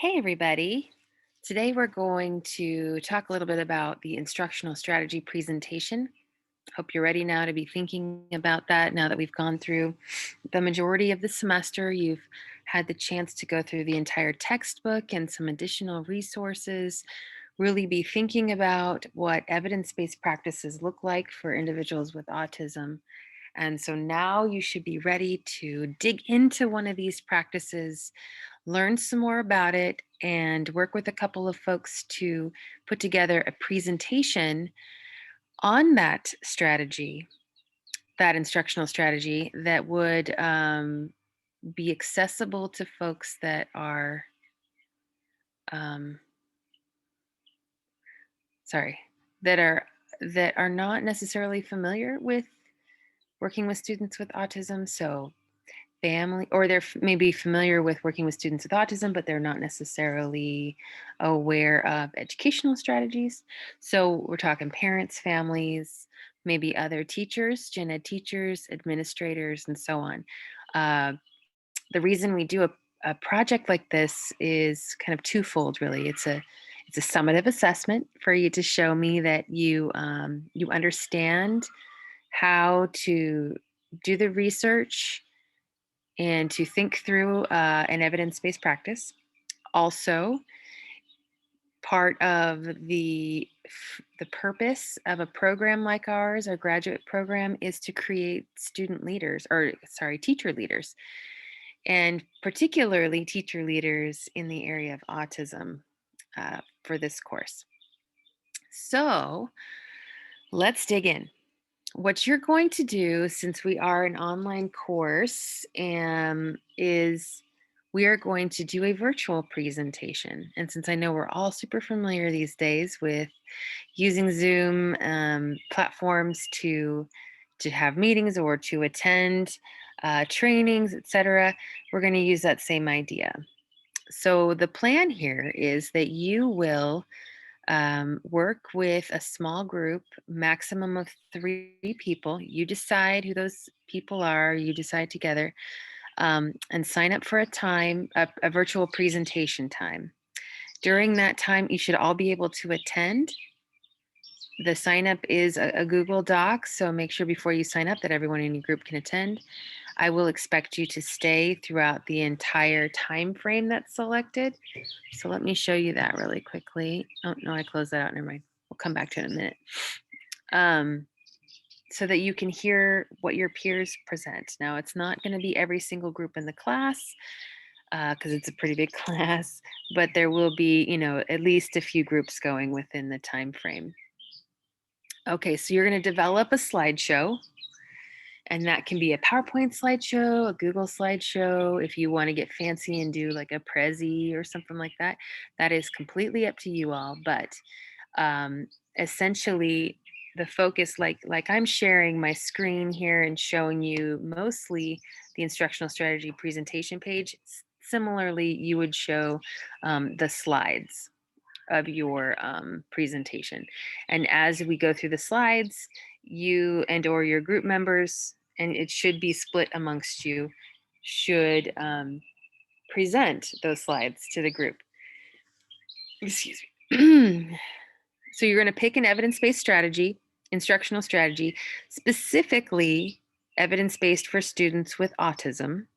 Hey, everybody. Today we're going to talk a little bit about the instructional strategy presentation. Hope you're ready now to be thinking about that now that we've gone through the majority of the semester. You've had the chance to go through the entire textbook and some additional resources, really be thinking about what evidence based practices look like for individuals with autism. And so now you should be ready to dig into one of these practices, learn some more about it, and work with a couple of folks to put together a presentation on that strategy, that instructional strategy that would be accessible to folks that are, um, sorry, that are not necessarily familiar with working with students with autism. So family, or they're maybe familiar with working with students with autism, but they're not necessarily aware of educational strategies. So we're talking parents, families, maybe other teachers, gen ed teachers, administrators, and so on. Uh, the reason we do a project like this is kind of twofold, really. It's a summative assessment for you to show me that you understand how to do the research and to think through an evidence-based practice. Also, part of the purpose of a program like ours, our graduate program, is to create student leaders, or sorry, teacher leaders, and particularly teacher leaders in the area of autism for this course. So let's dig in. What you're going to do, since we are an online course, is we are going to do a virtual presentation. And since I know we're all super familiar these days with using Zoom platforms to have meetings or to attend trainings, etc., we're going to use that same idea. So the plan here is that you will work with a small group, maximum of 3 people. You decide who those people are, you decide together, and sign up for a virtual presentation time. During that time, you should all be able to attend. The sign up is a Google Doc, so make sure before you sign up that everyone in your group can attend. I will expect you to stay throughout the entire time frame that's selected. So let me show you that really quickly. Oh, no, I closed that out. Never mind. We'll come back to it in a minute. Um, so that you can hear what your peers present. Now, it's not going to be every single group in the class because it's a pretty big class, but there will be, at least a few groups going within the time frame. Okay, so you're going to develop a slideshow, and that can be a PowerPoint slideshow, a Google slideshow. If you want to get fancy and do like a Prezi or something like that, that is completely up to you all. But essentially, the focus, like I'm sharing my screen here and showing you mostly the instructional strategy presentation page. Similarly, you would show the slides of your presentation. And as we go through the slides, you and or your group members, and it should be split amongst you, should present those slides to the group. Excuse me. So you're going to pick an evidence-based strategy, instructional strategy, specifically evidence-based for students with autism,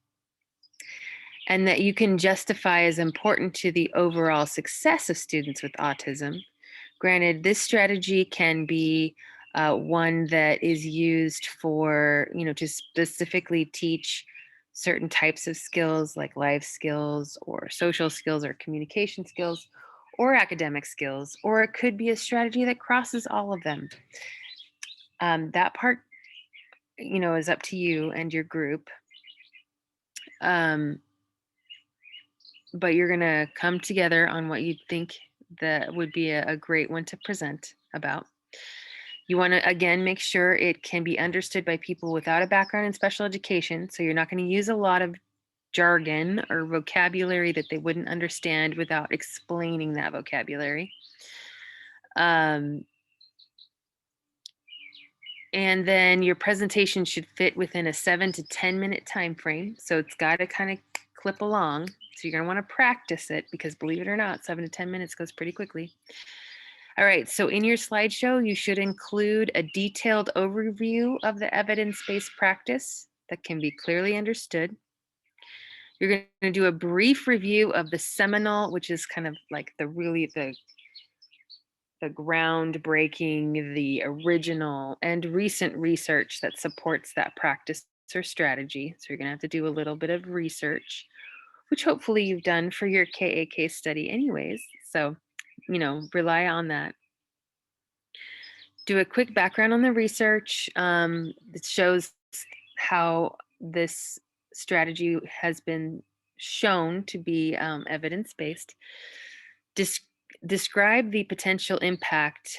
and that you can justify as important to the overall success of students with autism. Granted, this strategy can be one that is used for, to specifically teach certain types of skills like life skills or social skills or communication skills or academic skills, or it could be a strategy that crosses all of them. That part, is up to you and your group. Um, but you're going to come together on what you think that would be a great one to present about. You want to, again, make sure it can be understood by people without a background in special education. So you're not going to use a lot of jargon or vocabulary that they wouldn't understand without explaining that vocabulary. And then your presentation should fit within a 7 to 10 minute time frame. So it's got to kind of clip along. So you're going to want to practice it because believe it or not, 7 to 10 minutes goes pretty quickly. All right, so in your slideshow, you should include a detailed overview of the evidence-based practice that can be clearly understood. You're going to do a brief review of the seminal, which is kind of like the groundbreaking, the original and recent research that supports that practice or strategy. So you're going to have to do a little bit of research, which hopefully you've done for your KA case study anyways. So, rely on that. Do a quick background on the research. It shows how this strategy has been shown to be evidence-based. Describe the potential impact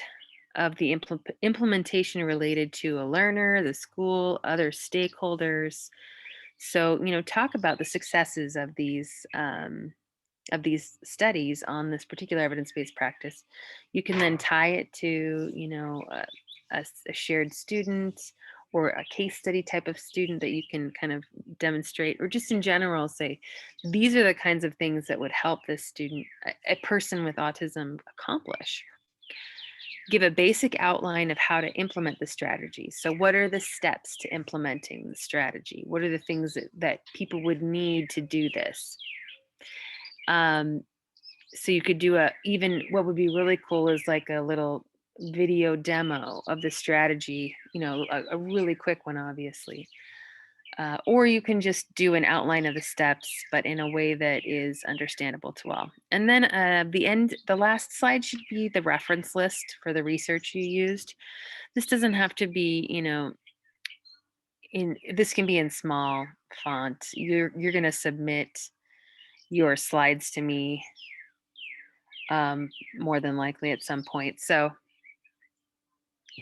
of the implementation related to a learner, the school, other stakeholders. So, talk about the successes of these studies on this particular evidence-based practice. You can then tie it to, a shared student or a case study type of student that you can kind of demonstrate, or just in general say, these are the kinds of things that would help this student, a person with autism, accomplish. Give a basic outline of how to implement the strategy. So what are the steps to implementing the strategy? What are the things that people would need to do this? So you could do even what would be really cool is like a little video demo of the strategy, a really quick one, obviously. Or you can just do an outline of the steps, but in a way that is understandable to all. And then the last slide should be the reference list for the research you used. This doesn't have to be, this can be in small font. You're going to submit your slides to me more than likely at some point. So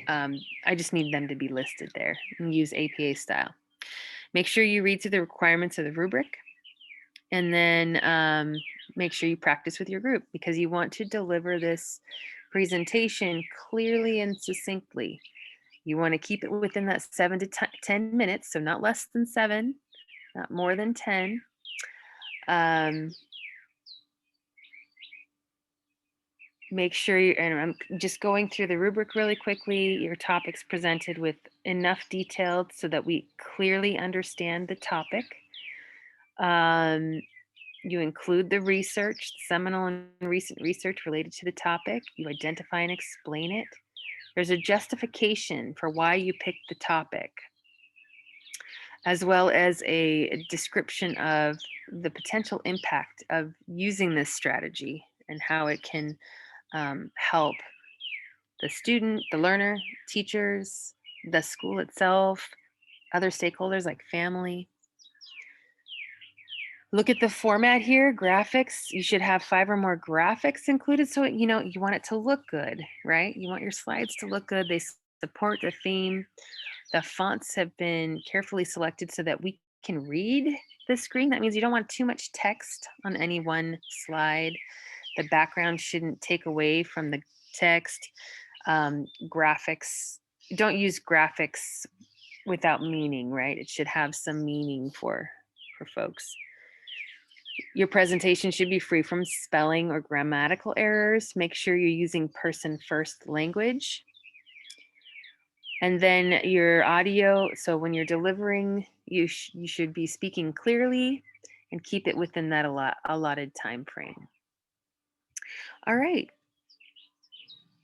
I just need them to be listed there and use APA style. Make sure you read through the requirements of the rubric, and then make sure you practice with your group, because you want to deliver this presentation clearly and succinctly. You want to keep it within that 7 to 10 minutes, so not less than 7, not more than 10. Make sure and I'm just going through the rubric really quickly, your topics presented with enough detail so that we clearly understand the topic. You include the research, seminal and recent research related to the topic. You identify and explain it. There's a justification for why you picked the topic, as well as a description of the potential impact of using this strategy and how it can help the student, the learner, teachers, the school itself, other stakeholders like family. Look at the format here, graphics. You should have 5 or more graphics included. So, you want it to look good, right? You want your slides to look good. They support the theme. The fonts have been carefully selected so that we can read the screen. That means you don't want too much text on any one slide. The background shouldn't take away from the text. Graphics, don't use graphics without meaning, right? It should have some meaning for folks. Your presentation should be free from spelling or grammatical errors. Make sure you're using person first language. And then your audio, so when you're delivering, you should be speaking clearly and keep it within that allotted time frame. All right.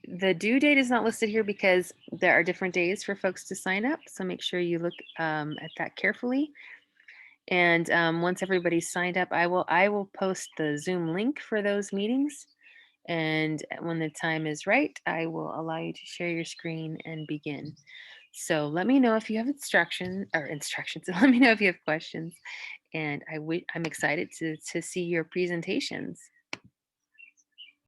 The due date is not listed here because there are different days for folks to sign up. So make sure you look at that carefully. And once everybody's signed up, I will post the Zoom link for those meetings. And when the time is right, I will allow you to share your screen and begin. So let me know if you have instructions. Let me know if you have questions. And I'm excited to see your presentations.